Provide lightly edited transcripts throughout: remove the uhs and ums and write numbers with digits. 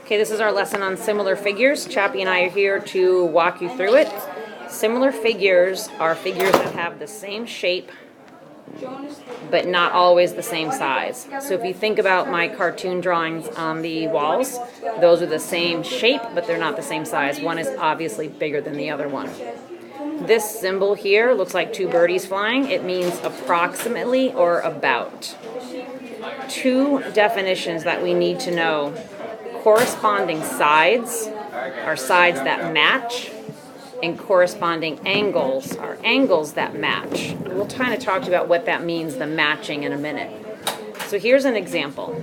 Okay, this is our lesson on similar figures. Chappie and I are here to walk you through it. Similar figures are figures that have the same shape, but not always the same size. So if you think about my cartoon drawings on the walls, those are the same shape, but they're not the same size. One is obviously bigger than the other one. This symbol here looks like two birdies flying. It means approximately or about. Two definitions that we need to know. Corresponding sides are sides that match, and corresponding angles are angles that match. We'll kind of talk about what that means, the matching, in a minute. So here's an example.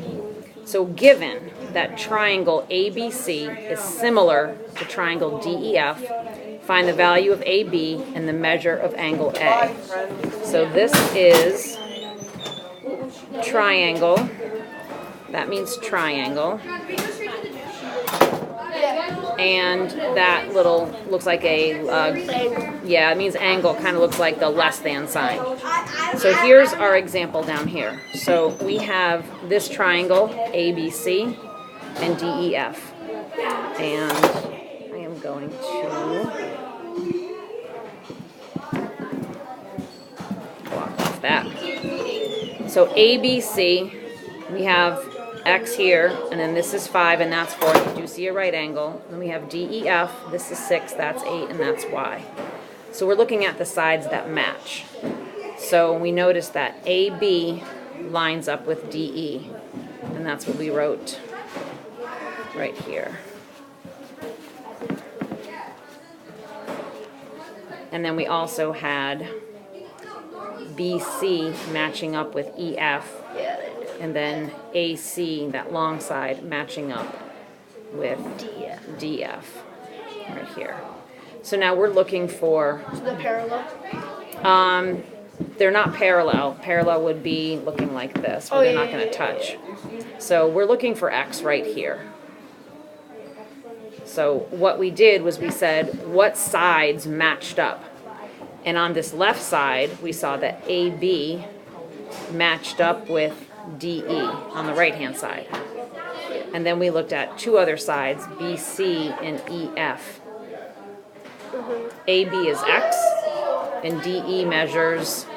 So given that triangle ABC is similar to triangle DEF, find the value of AB and the measure of angle A. So this is triangle. That means triangle. And that little looks like a, yeah, it means angle, kind of looks like the less than sign. So here's our example down here. So we have this triangle, ABC and DEF. And I am going to block off that. So ABC, we have X here, and then this is 5, and that's 4. You do see a right angle. Then we have DEF. This is 6, that's 8, and that's Y. So we're looking at the sides that match. So we notice that AB lines up with DE, and that's what we wrote right here. And then we also had BC matching up with EF. And then AC, that long side, matching up with DF right here. So now we're looking for... So they're parallel? They're not parallel. Parallel would be looking like this, where they're not going to touch. So we're looking for X right here. So what we did was we said, what sides matched up? And on this left side, we saw that AB matched up with DE on the right-hand side. And then we looked at two other sides, BC and EF. AB is X, and DE measures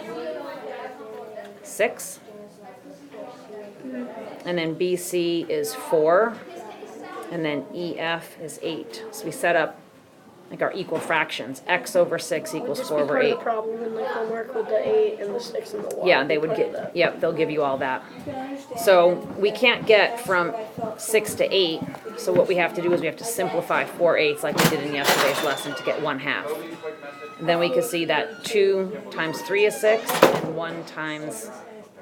6. And then BC is 4, and then EF is 8. So we set up like our equal fractions. X over 6 equals 4 over 8. The problem in like homework with the 8 and the 6 and the Y. Yeah, they would get, yep, they'll give you all that. So we can't get from 6 to 8, so what we have to do is we have to simplify 4/8 like we did in yesterday's lesson to get 1/2. And then we can see that 2 times 3 is 6, and 1 times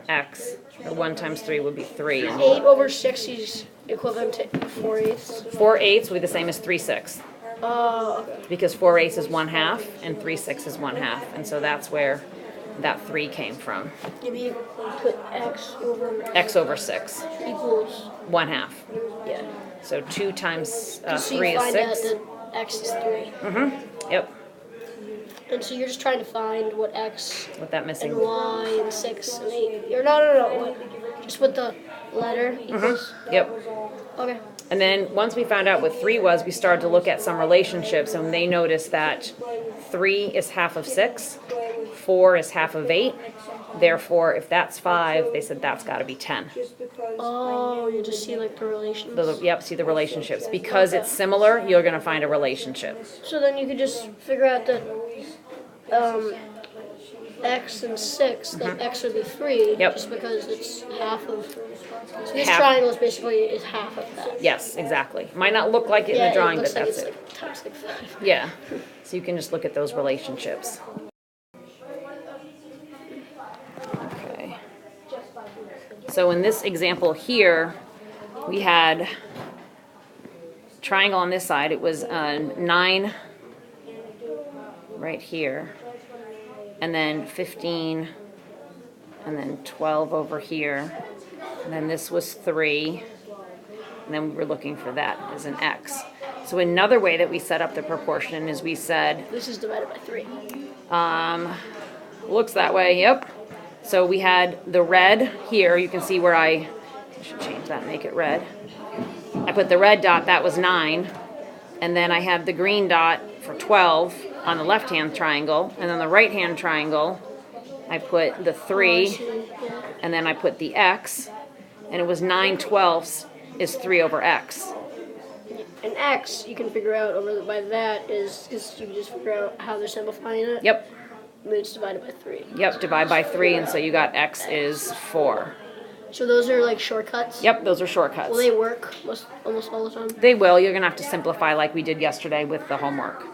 X, or 1 times 3 would be 3. And 8 over 6 is equivalent to 4/8. 4/8 would be the same as 3/6. Oh, okay. Because 4/8 is 1/2 and 3/6 is 1/2, and so that's where that 3 came from. Maybe put X Over 6 equals 1/2. yeah. So 2 times So 3 you is find 6. out that X is 3. Yep. And so you're just trying to find what X With that missing. and Y and 6 and 8. Or no. What? Just with the letter equals. Yep. Okay. And then once we found out what 3 was, we started to look at some relationships, and they noticed that 3 is half of 6, 4 is half of 8. Therefore, if that's 5, they said that's got to be 10. Oh, you just see like the relations. Yep, see the relationships. Because it's similar, you're going to find a relationship. So then you could just figure out that X and 6, that X would be 3, Yep. just because it's half of. So this Half. triangle is basically half of that. Yes, exactly. Might not look like it in the drawing, it looks but like that's it's it. like times like 5. Yeah. So you can just look at those relationships. Okay. So in this example here, we had triangle on this side. It was 9 right here, and then 15, and then 12 over here, and then this was 3, and then we were looking for that as an X. So another way that we set up the proportion is we said, This is divided by 3. looks that way, yep. So we had the red here. You can see where I should change that, make it red. I put the red dot, that was 9. And then I had the green dot for 12 on the left-hand triangle. And then the right-hand triangle, I put the 3, and then I put the X. And it was 9/12 is 3 over X. And X, you can figure out by that is you just figure out how they're simplifying it. Yep. And then it's divided by 3. Yep, divide by 3, and so you got X is 4. So those are like shortcuts? Yep, those are shortcuts. Will they work almost all the time? They will. You're going to have to simplify like we did yesterday with the homework.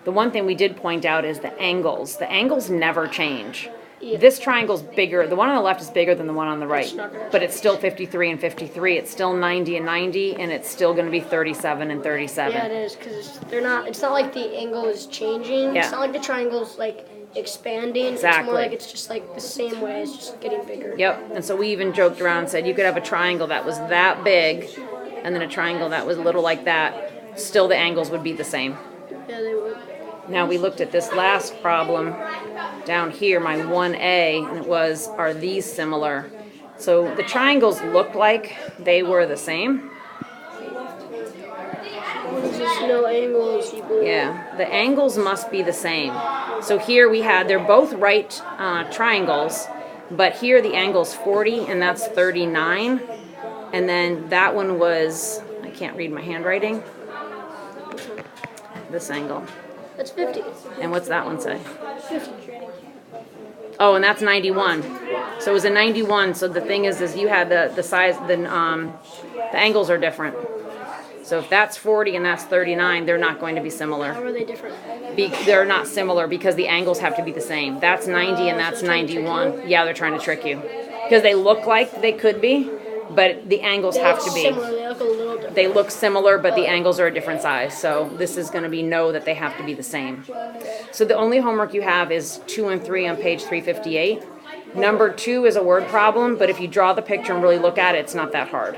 The one thing we did point out is the angles. The angles never change. Yeah. This triangle's bigger. The one on the left is bigger than the one on the right. not gonna But it's still 53 and 53. It's still 90 and 90, and it's still going to be 37 and 37. Yeah, it is, because it's not like the angle is changing. Yeah. It's not like the triangle's like expanding. Exactly. It's more like it's just like the same way. It's just getting bigger. Yep, and so we even joked around and said you could have a triangle that was that big, and then a triangle that was little like that. Still the angles would be the same. Yeah, they would. Now we looked at this last problem down here, my 1A, and it was, are these similar? So the triangles looked like they were the same. There's just no angles equal. Yeah, the angles must be the same. So here we had, they're both right triangles, but here the angle's 40 and that's 39. And then that one was, I can't read my handwriting. This angle. That's 50. And what's that one say? 50. Oh, and that's 91. So it was a 91. So the thing is you had the size, the angles are different. So if that's 40 and that's 39, they're not going to be similar. How are they different? They're not similar because the angles have to be the same. That's 90 and that's 91. Yeah, they're trying to trick you. Because they look like they could be, but the angles have to be. Similar. They look a little different. They look similar, but the angles are a different size. So this is going to be no that they have to be the same. So the only homework you have is 2 and 3 on page 358. Number 2 is a word problem, but if you draw the picture and really look at it, it's not that hard.